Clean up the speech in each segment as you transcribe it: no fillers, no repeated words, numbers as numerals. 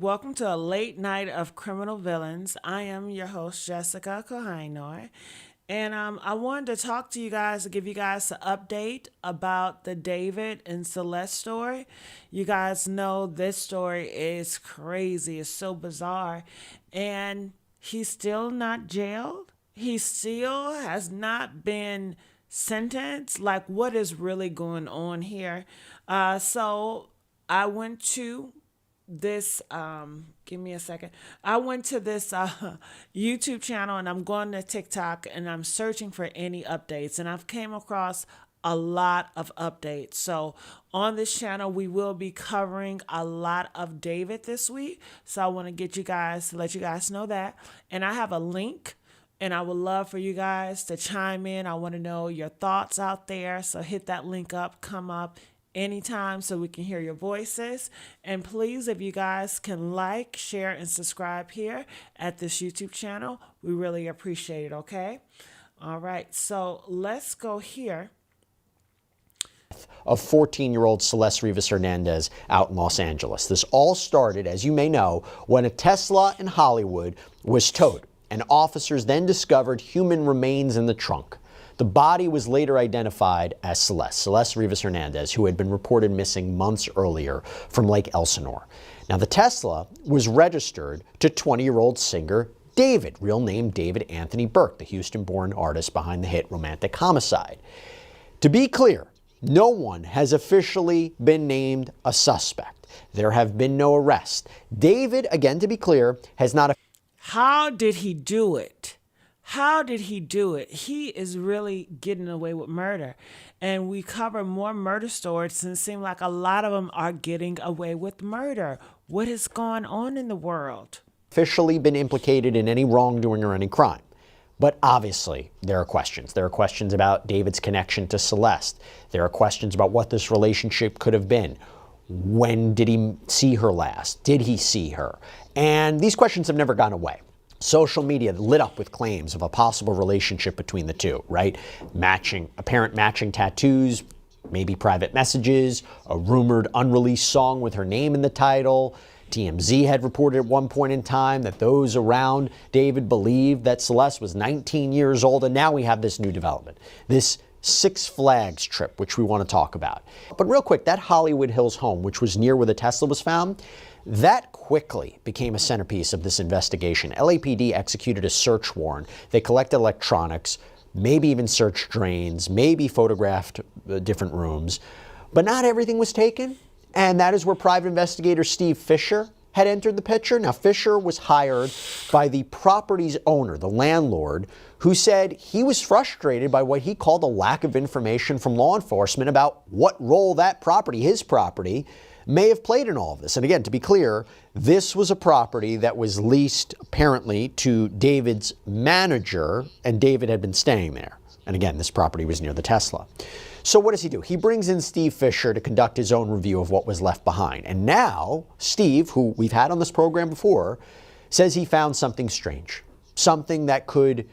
Welcome to a late night of criminal villains. I am your host, Jessica Kohainor. And I wanted to talk to you guys, to give you guys an update about the David and Celeste story. You guys know this story is crazy. It's so bizarre. And he's still not jailed. He still has not been sentenced. Like, what is really going on here? So I went to this give me a second. I went to this YouTube channel, and I'm going to TikTok, and I'm searching for any updates, and I've came across a lot of updates. So on this channel we will be covering a lot of David this week, so I want to get you guys, let you guys know that. And I have a link, and I would love for you guys to chime in. I want to know your thoughts out there, so hit that link up, come up anytime so we can hear your voices. And please, if you guys can like, share, and subscribe here at this YouTube channel, we really appreciate it, okay? All right, so let's go here. Of 14-year-old Celeste Rivas Hernandez out in Los Angeles. This all started, as you may know, when a Tesla in Hollywood was towed, and officers then discovered human remains in the trunk. The body was later identified as Celeste Rivas Hernandez, who had been reported missing months earlier from Lake Elsinore. Now, the Tesla was registered to 20-year-old singer David, real name David Anthony Burke, the Houston-born artist behind the hit Romantic Homicide. To be clear, no one has officially been named a suspect. There have been no arrests. David, again to be clear, has not... How did he do it? How did he do it? He is really getting away with murder. And we cover more murder stories, and it seems like a lot of them are getting away with murder. What is going on in the world? Officially been implicated in any wrongdoing or any crime. But obviously, there are questions. There are questions about David's connection to Celeste. There are questions about what this relationship could have been. When did he see her last? Did he see her? And these questions have never gone away. Social media lit up with claims of a possible relationship between the two, right? Apparent matching tattoos, maybe private messages, a rumored unreleased song with her name in the title. TMZ had reported at one point in time that those around David believed that Celeste was 19 years old, and now we have this new development, this Six Flags trip, which we want to talk about. But real quick, that Hollywood Hills home, which was near where the Tesla was found, that quickly became a centerpiece of this investigation. LAPD executed a search warrant. They collected electronics, maybe even searched drains, maybe photographed different rooms, but not everything was taken. And that is where private investigator Steve Fischer had entered the picture. Now, Fischer was hired by the property's owner, the landlord, who said he was frustrated by what he called a lack of information from law enforcement about what role that property, his property, may have played in all of this. And again, to be clear, this was a property that was leased apparently to David's manager, and David had been staying there. And again, this property was near the Tesla. So what does he do? He brings in Steve Fischer to conduct his own review of what was left behind. And now Steve, who we've had on this program before, says he found something strange, something that could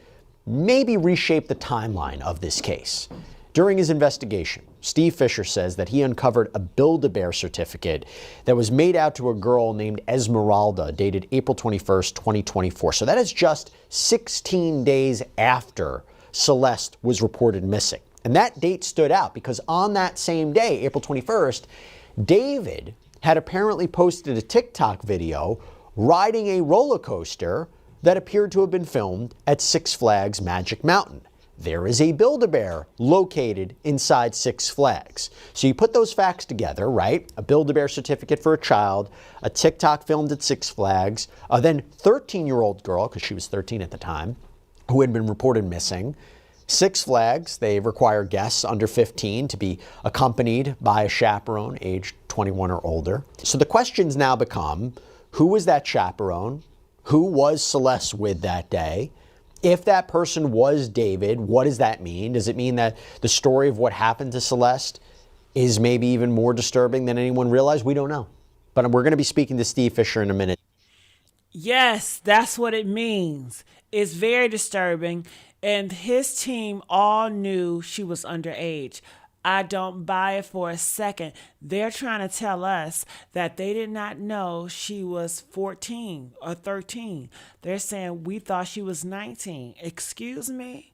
maybe reshape the timeline of this case. During his investigation, Steve Fischer says that he uncovered a Build-A-Bear certificate that was made out to a girl named Esmeralda, dated April 21st, 2024. So that is just 16 days after Celeste was reported missing. And that date stood out because on that same day, April 21st, David had apparently posted a TikTok video riding a roller coaster that appeared to have been filmed at Six Flags Magic Mountain. There is a Build-A-Bear located inside Six Flags. So you put those facts together, right? A Build-A-Bear certificate for a child, a TikTok filmed at Six Flags, a then 13-year-old girl, because she was 13 at the time, who had been reported missing. Six Flags, they require guests under 15 to be accompanied by a chaperone aged 21 or older. So the questions now become, who was that chaperone? Who was Celeste with that day? If that person was David, what does that mean? Does it mean that the story of what happened to Celeste is maybe even more disturbing than anyone realized? We don't know. But we're going to be speaking to Steve Fischer in a minute. Yes, that's what it means. It's very disturbing. And his team all knew she was underage. I don't buy it for a second. They're trying to tell us that they did not know she was 14 or 13. They're saying we thought she was 19. Excuse me?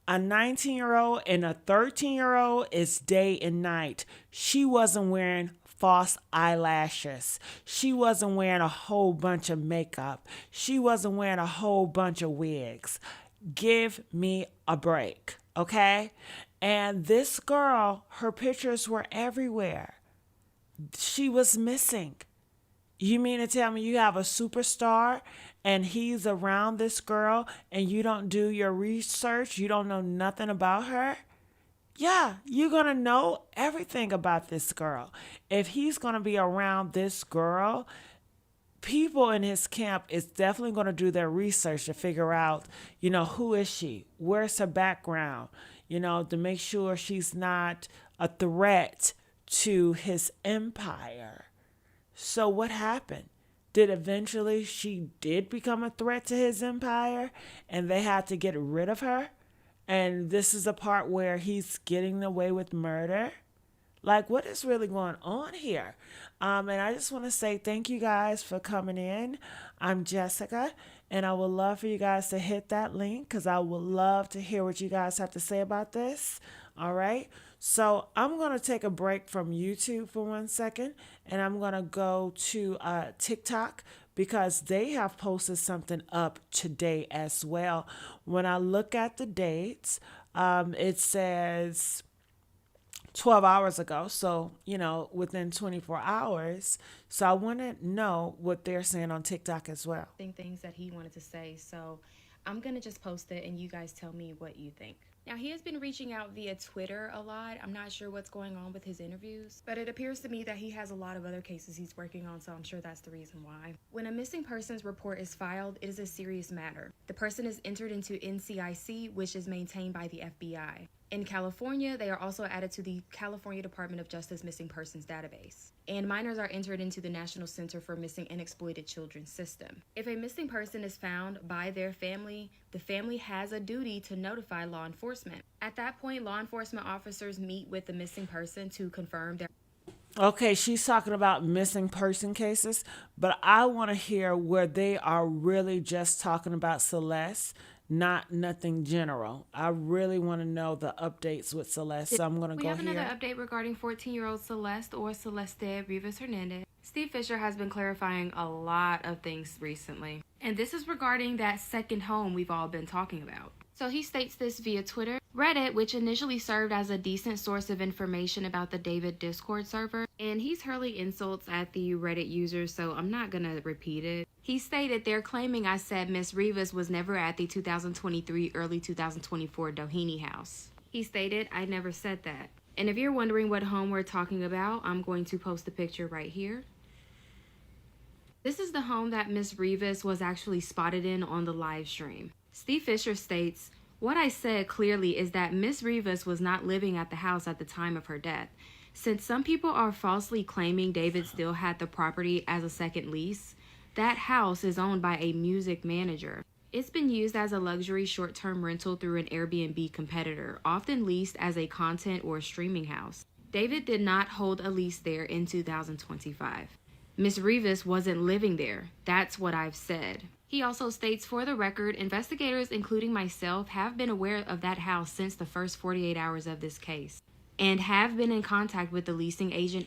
A 19-year-old and a 13-year-old is day and night. She wasn't wearing false eyelashes. She wasn't wearing a whole bunch of makeup. She wasn't wearing a whole bunch of wigs. Give me a break, okay? And this girl, her pictures were everywhere. She was missing. You mean to tell me you have a superstar and he's around this girl and you don't do your research? You don't know nothing about her? Yeah, you're going to know everything about this girl. If he's going to be around this girl, people in his camp is definitely going to do their research to figure out, who is she? Where's her background? To make sure she's not a threat to his empire. So what happened? Did eventually she did become a threat to his empire and they had to get rid of her? And this is the part where he's getting away with murder? Like, what is really going on here? And I just want to say thank you guys for coming in. I'm Jessica, and I would love for you guys to hit that link because I would love to hear what you guys have to say about this. All right. So I'm going to take a break from YouTube for 1 second, and I'm going to go to TikTok because they have posted something up today as well. When I look at the dates, it says 12 hours ago, so within 24 hours. So I want to know what they're saying on TikTok as well. Things that he wanted to say, so I'm gonna just post it and you guys tell me what you think. Now, he has been reaching out via Twitter a lot. I'm not sure what's going on with his interviews, but it appears to me that he has a lot of other cases he's working on, so I'm sure that's the reason why. When a missing persons report is filed, it is a serious matter. The person is entered into NCIC, which is maintained by the FBI. In California, they are also added to the California Department of Justice Missing Persons database. And minors are entered into the National Center for Missing and Exploited Children system. If a missing person is found by their family, the family has a duty to notify law enforcement. At that point, law enforcement officers meet with the missing person to confirm their... Okay, she's talking about missing person cases, but I want to hear where they are really just talking about Celeste, not nothing general. I really want to know the updates with Celeste, so I'm going to go here. We have another update regarding 14-year-old Celeste or Celeste Rivas Hernandez. Steve Fischer has been clarifying a lot of things recently, and this is regarding that second home we've all been talking about. So he states this via Twitter. Reddit, which initially served as a decent source of information about the D4vd Discord server, and he's hurling insults at the Reddit users, so I'm not gonna repeat it. He stated, they're claiming I said Miss Rivas was never at the 2023, early 2024 Doheny house. He stated, I never said that. And if you're wondering what home we're talking about, I'm going to post a picture right here. This is the home that Miss Rivas was actually spotted in on the live stream. Steve Fischer states, what I said clearly is that Miss Rivas was not living at the house at the time of her death. Since some people are falsely claiming David still had the property as a second lease, that house is owned by a music manager. It's been used as a luxury short-term rental through an Airbnb competitor, often leased as a content or streaming house. David did not hold a lease there in 2025. Miss Rivas wasn't living there. That's what I've said. He also states, for the record, investigators, including myself, have been aware of that house since the first 48 hours of this case and have been in contact with the leasing agent.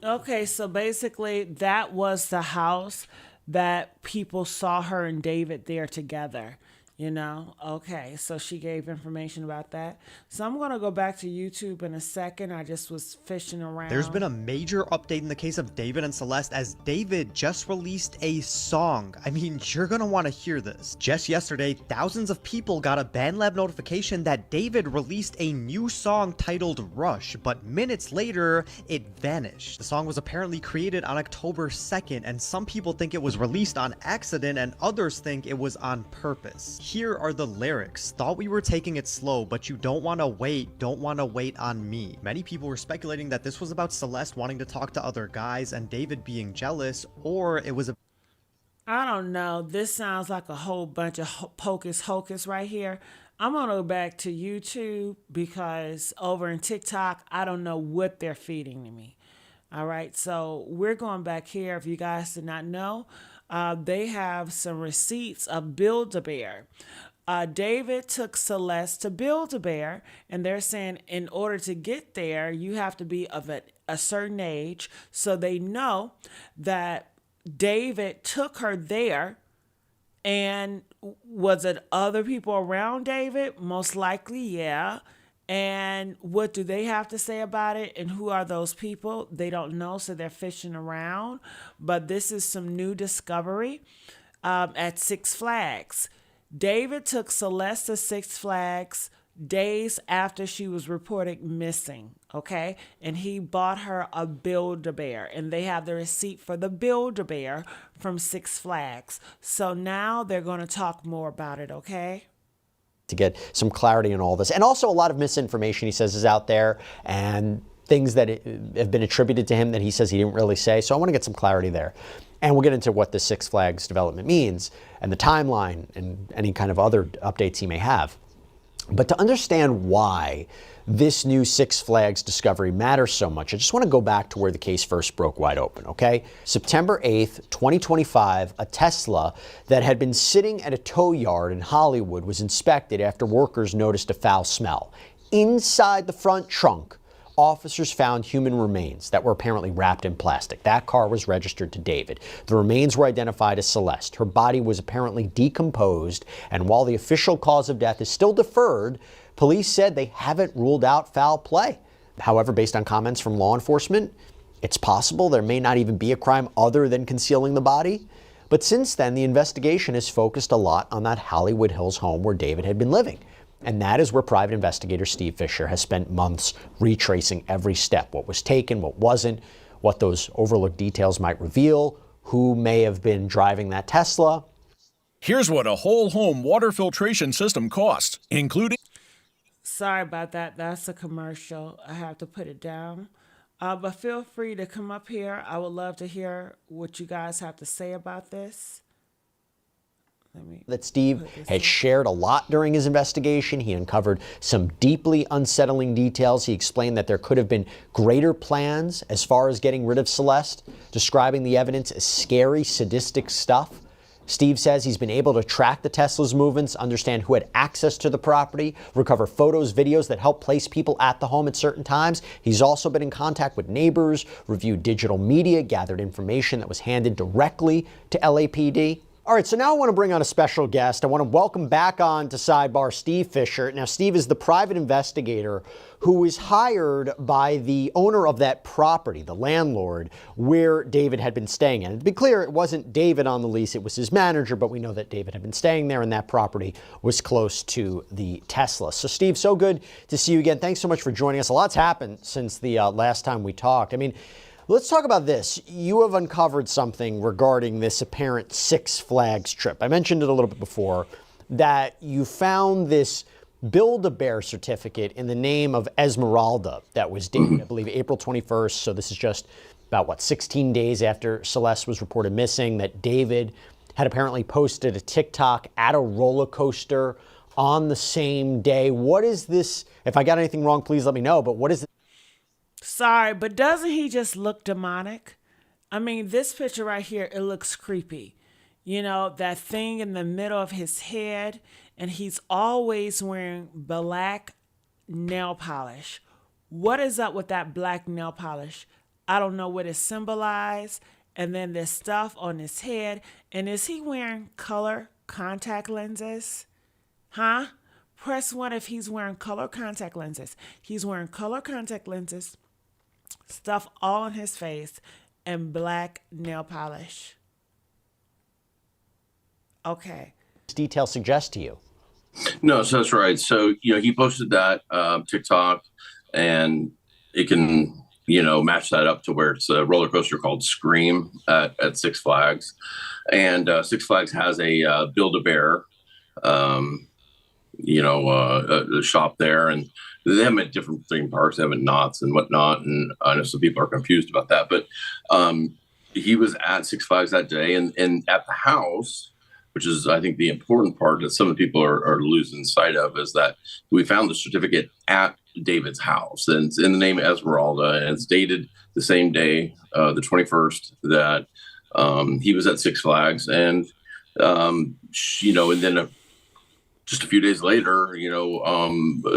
Okay, so basically that was the house that people saw her and David there together. Okay, so she gave information about that. So I'm going to go back to YouTube in a second. I just was fishing around. There's been a major update in the case of David and Celeste as David just released a song. I mean, you're going to want to hear this. Just yesterday, thousands of people got a BandLab notification that David released a new song titled Rush, but minutes later, it vanished. The song was apparently created on October 2nd, and some people think it was released on accident, and others think it was on purpose. Here are the lyrics. Thought we were taking it slow, but you don't want to wait on me. Many people were speculating that this was about Celeste wanting to talk to other guys and David being jealous, or it was I don't know. This sounds like a whole bunch of pocus hocus right here. I'm gonna go back to YouTube because over in TikTok, I don't know what they're feeding to me. All right, so we're going back here. If you guys did not know, they have some receipts of Build-A-Bear. David took Celeste to Build-A-Bear, and they're saying in order to get there, you have to be of a certain age. So they know that David took her there. And was it other people around David? Most likely, yeah. And what do they have to say about it? And who are those people? They don't know, so they're fishing around. But this is some new discovery at Six Flags. David took Celeste to Six Flags days after she was reported missing, okay? And he bought her a Build-A-Bear, and they have the receipt for the Build-A-Bear from Six Flags. So now they're going to talk more about it, okay? To get some clarity on all this. And also a lot of misinformation, he says, is out there, and things that have been attributed to him that he says he didn't really say. So I want to get some clarity there. And we'll get into what the Six Flags development means and the timeline and any kind of other updates he may have. But to understand why this new Six Flags discovery matters so much, I just want to go back to where the case first broke wide open, okay? September 8th, 2025, a Tesla that had been sitting at a tow yard in Hollywood was inspected after workers noticed a foul smell. Inside the front trunk, officers found human remains that were apparently wrapped in plastic. That car was registered to David. The remains were identified as Celeste. Her body was apparently decomposed, and while the official cause of death is still deferred, police said they haven't ruled out foul play. However, based on comments from law enforcement, it's possible there may not even be a crime other than concealing the body. But since then, the investigation has focused a lot on that Hollywood Hills home where David had been living. And that is where private investigator Steve Fischer has spent months retracing every step, what was taken, what wasn't, what those overlooked details might reveal, who may have been driving that Tesla. Here's what a whole home water filtration system costs, including... Sorry about that. That's a commercial. I have to put it down. But feel free to come up here. I would love to hear what you guys have to say about this. That Steve had shared a lot during his investigation. He uncovered some deeply unsettling details. He explained that there could have been greater plans as far as getting rid of Celeste, describing the evidence as scary, sadistic stuff. Steve says he's been able to track the Tesla's movements, understand who had access to the property, recover photos, videos that help place people at the home at certain times. He's also been in contact with neighbors, reviewed digital media, gathered information that was handed directly to LAPD. All right, so now I want to bring on a special guest. I want to welcome back on to Sidebar Steve Fischer. Now, Steve is the private investigator who was hired by the owner of that property, the landlord, where David had been staying in. To be clear, it wasn't David on the lease, it was his manager, but we know that David had been staying there and that property was close to the Tesla. So, Steve, so good to see you again. Thanks so much for joining us. A lot's happened since the last time we talked. I mean, let's talk about this. You have uncovered something regarding this apparent Six Flags trip. I mentioned it a little bit before, that you found this Build-A-Bear certificate in the name of Esmeralda that was dated, I believe, April 21st. So this is just about, 16 days after Celeste was reported missing, that David had apparently posted a TikTok at a roller coaster on the same day. What is this? If I got anything wrong, please let me know. But what is it? Sorry, but doesn't he just look demonic? I mean, this picture right here, it looks creepy. You know, that thing in the middle of his head, and he's always wearing black nail polish. What is up with that black nail polish? I don't know what it symbolizes. And then this stuff on his head. And is he wearing color contact lenses? Huh? Press 1 if he's wearing color contact lenses. He's wearing color contact lenses, stuff all on his face, and black nail polish. Okay. Detail suggest to you? No, so that's right. So, he posted that TikTok, and it can, match that up to where it's a roller coaster called Scream at Six Flags. And Six Flags has a Build-A-Bear, a shop there, and they have them at different theme parks. They have it Knott's and whatnot, and I know some people are confused about that. But he was at Six Flags that day, and at the house, which is, I think, the important part that some people are losing sight of, is that we found the certificate at David's house, and it's in the name Esmeralda, and it's dated the same day, the 21st, that he was at Six Flags, and and then just a few days later,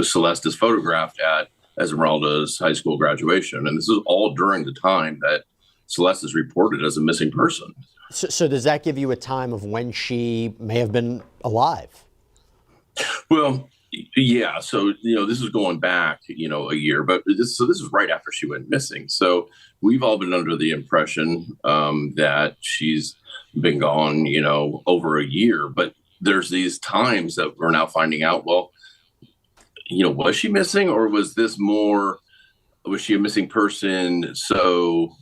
Celeste is photographed at Esmeralda's high school graduation, and this is all during the time that Celeste is reported as a missing person. So does that give you a time of when she may have been alive? Well, yeah. So, this is going back, a year, but this is right after she went missing. So we've all been under the impression that she's been gone, over a year. But there's these times that we're now finding out, well, was she missing, or was she a missing person? So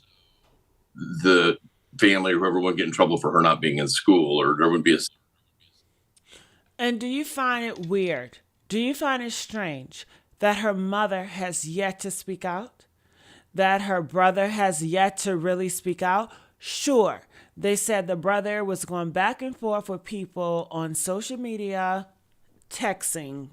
the family or whoever would get in trouble for her not being in school, or there would be a. And do you find it weird? Do you find it strange that her mother has yet to speak out? That her brother has yet to really speak out? Sure, they said the brother was going back and forth with people on social media, texting,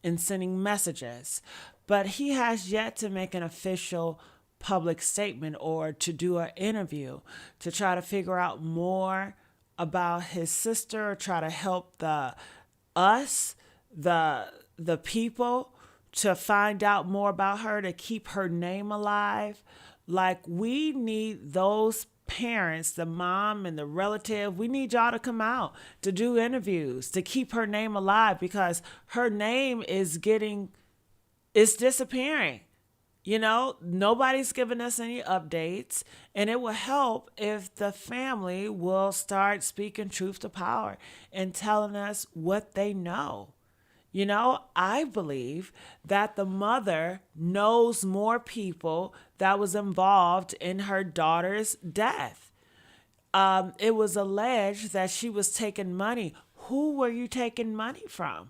and sending messages, but he has yet to make an official public statement or to do an interview to try to figure out more about his sister, or try to help the people to find out more about her, to keep her name alive. Like, we need those parents, the mom and the relative, we need y'all to come out to do interviews to keep her name alive, because her name is disappearing. Nobody's giving us any updates, and it will help if the family will start speaking truth to power and telling us what they know. I believe that the mother knows more people that was involved in her daughter's death. It was alleged that she was taking money. Who were you taking money from?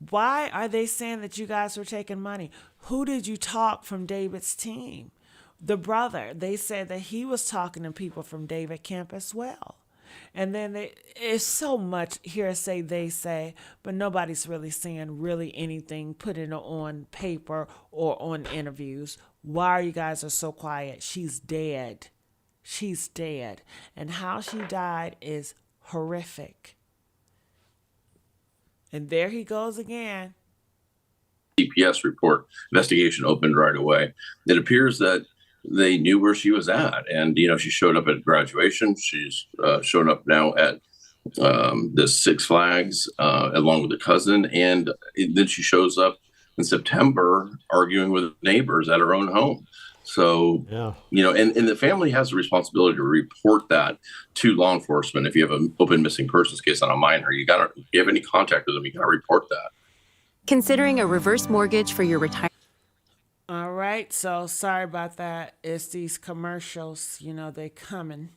Why are they saying that you guys were taking money? Who did you talk from David's team? The brother, they said that he was talking to people from David camp as well. And then it's so much hearsay, they say, but nobody's really saying really anything, putting it on paper or on interviews. Why are you guys are so quiet? She's dead. She's dead. And how she died is horrific. And there he goes again. CPS report, investigation opened right away. It appears that they knew where she was at, and she showed up at graduation. She's shown up now at the Six Flags along with a cousin, and then she shows up in September arguing with neighbors at her own home. So, yeah. And the family has a responsibility to report that to law enforcement. If you have an open missing persons case on a minor, if you have any contact with them, you got to report that. Considering a reverse mortgage for your retirement. All right, so sorry about that. It's these commercials, they coming.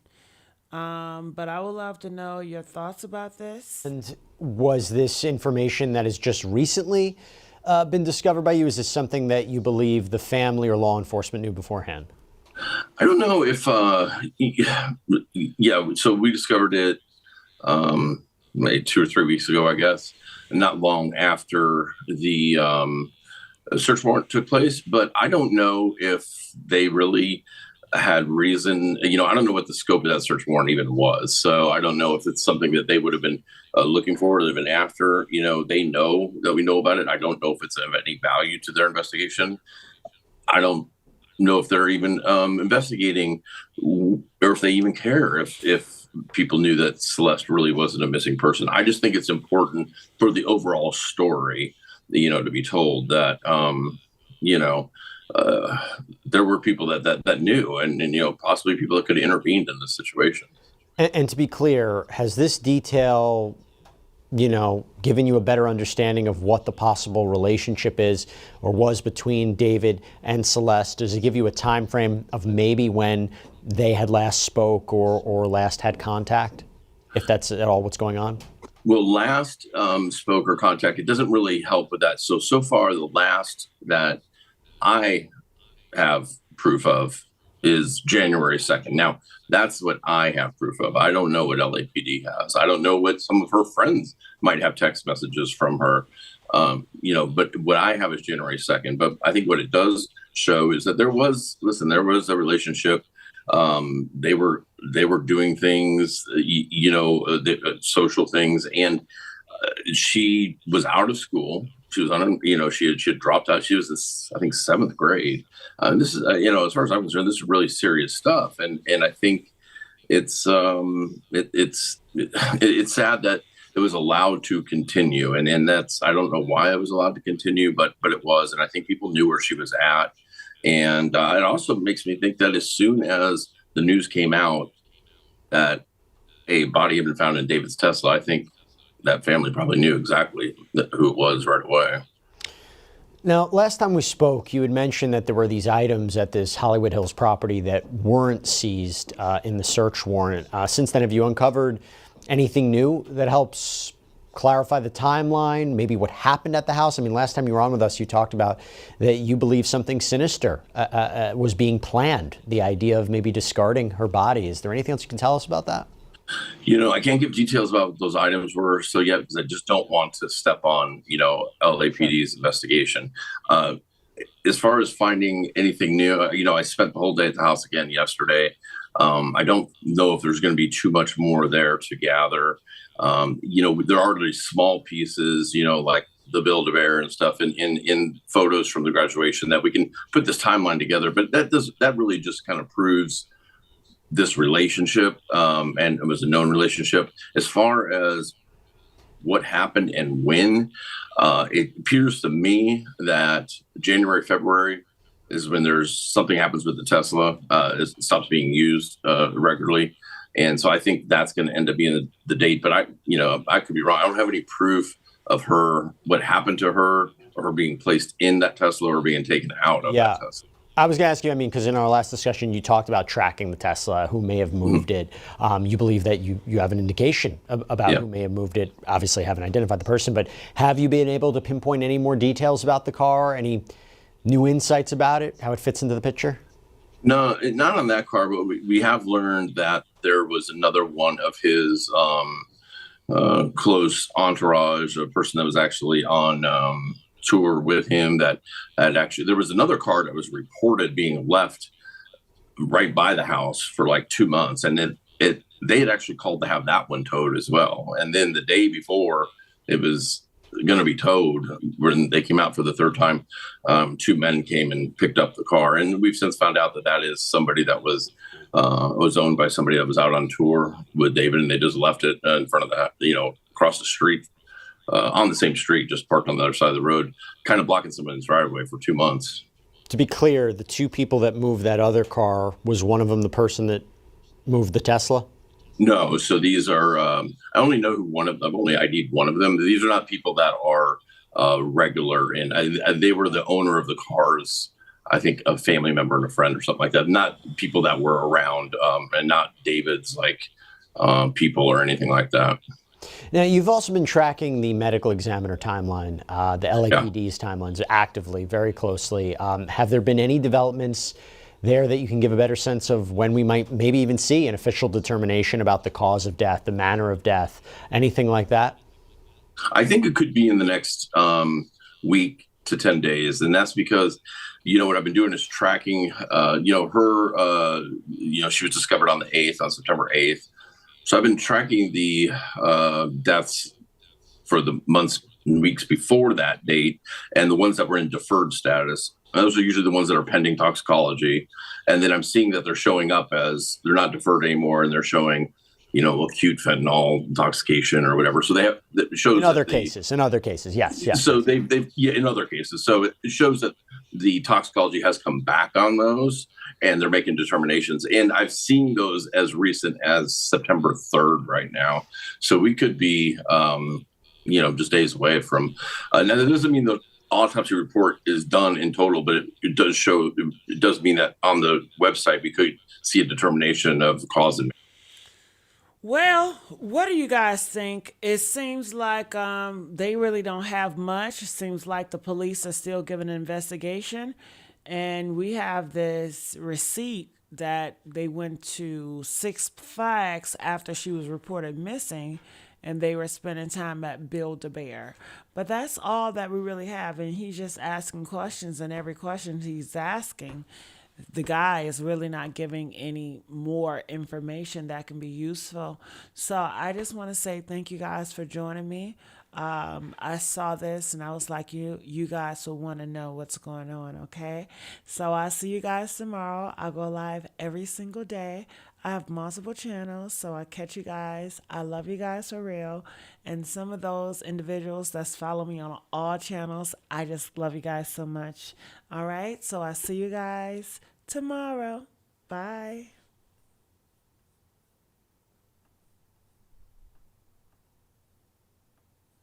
But I would love to know your thoughts about this. And was this information that has just recently been discovered by you? Is this something that you believe the family or law enforcement knew beforehand? I don't know if, so we discovered it maybe 2 or 3 weeks ago, I guess, and not long after the search warrant took place. But I don't know if they really had reason. I don't know what the scope of that search warrant even was. So I don't know if it's something that they would have been looking for, or they've been after. They know that we know about it. I don't know if it's of any value to their investigation. I don't know if they're even investigating, or if they even care if people knew that Celeste really wasn't a missing person. I just think it's important for the overall story, to be told that, there were people that knew, and possibly people that could have intervened in this situation. And to be clear, has this detail, given you a better understanding of what the possible relationship is or was between David and Celeste? Does it give you a time frame of maybe when they had last spoke or last had contact, if that's at all what's going on? Well, last spoke or contact, it doesn't really help with that. So far, the last that I have proof of is January 2nd. Now, that's what I have proof of. I don't know what LAPD has. I don't know what some of her friends might have text messages from her. But what I have is January 2nd. But I think what it does show is that there was a relationship. They were doing things, social things, and she was out of school. She was on, she had dropped out. She was I think, 7th grade. This is, as far as I'm concerned, this is really serious stuff. And I think it's sad that it was allowed to continue. And that's, I don't know why it was allowed to continue, but it was. And I think people knew where she was at. And it also makes me think that as soon as the news came out that a body had been found in David's Tesla, I think that family probably knew exactly who it was right away. Now, last time we spoke, you had mentioned that there were these items at this Hollywood Hills property that weren't seized in the search warrant. Since then, have you uncovered anything new that helps clarify the timeline, maybe what happened at the house? I mean, last time you were on with us, you talked about that you believe something sinister was being planned, the idea of maybe discarding her body. Is there anything else you can tell us about that? I can't give details about what those items were so yet, because I just don't want to step on, LAPD's investigation. As far as finding anything new, I spent the whole day at the house again yesterday. I don't know if there's going to be too much more there to gather. There are these small pieces, like the Build-A-Bear and stuff in photos from the graduation that we can put this timeline together. But that really just kind of proves this relationship, and it was a known relationship. As far as what happened and when, it appears to me that January, February is when there's something happens with the Tesla. It stops being used regularly. And so I think that's going to end up being the date. But I could be wrong. I don't have any proof of what happened to her, or her being placed in that Tesla or being taken out of that Tesla. I was going to ask you, because in our last discussion, you talked about tracking the Tesla, who may have moved it. You believe that you have an indication about who may have moved it. Obviously, haven't identified the person, but have you been able to pinpoint any more details about the car? Any new insights about it, how it fits into the picture? No, not on that car, but we have learned that there was another one of his close entourage, a person that was actually on tour with him, that there was another car that was reported being left right by the house for like 2 months, and then they had actually called to have that one towed as well. And then the day before it was going to be towed, when they came out for the third time, 2 men came and picked up the car, and we've since found out that is somebody that was owned by somebody that was out on tour with David, and they just left it in front of that, across the street. On the same street, just parked on the other side of the road, kind of blocking somebody's driveway for 2 months. To be clear, the 2 people that moved that other car, was one of them the person that moved the Tesla? No, so these are, I only know who one of them, I've only ID'd one of them. These are not people that are regular, and they were the owner of the cars, I think a family member and a friend or something like that, not people that were around, and not David's people or anything like that. Now, you've also been tracking the medical examiner timeline, the LAPD's timelines actively, very closely. Have there been any developments there that you can give a better sense of when we might maybe even see an official determination about the cause of death, the manner of death, anything like that? I think it could be in the next week to 10 days. And that's because, what I've been doing is tracking, her, she was discovered on the 8th, on September 8th. So I've been tracking the deaths for the months and weeks before that date, and the ones that were in deferred status. Those are usually the ones that are pending toxicology. And then I'm seeing that they're showing up as they're not deferred anymore, and they're showing, acute fentanyl intoxication or whatever. So it shows in other cases, yes. So they've in other cases. So it shows that the toxicology has come back on those, and they're making determinations. And I've seen those as recent as September 3rd right now. So we could be, just days away from. Now, that doesn't mean the autopsy report is done in total, but it does mean that on the website we could see a determination of the cause. Well, what do you guys think? It seems like they really don't have much. It seems like the police are still giving an investigation. And we have this receipt that they went to Six Flags after she was reported missing, and they were spending time at Build-A-Bear. But that's all that we really have, and he's just asking questions, and every question he's asking, the guy is really not giving any more information that can be useful. So I just want to say thank you guys for joining me. I saw this and I was like, you guys will want to know what's going on, okay? So I'll see you guys tomorrow. I'll go live every single day. I have multiple channels, so I catch you guys. I love you guys for real. And some of those individuals that's follow me on all channels, I just love you guys so much. All right, so I'll see you guys tomorrow. Bye.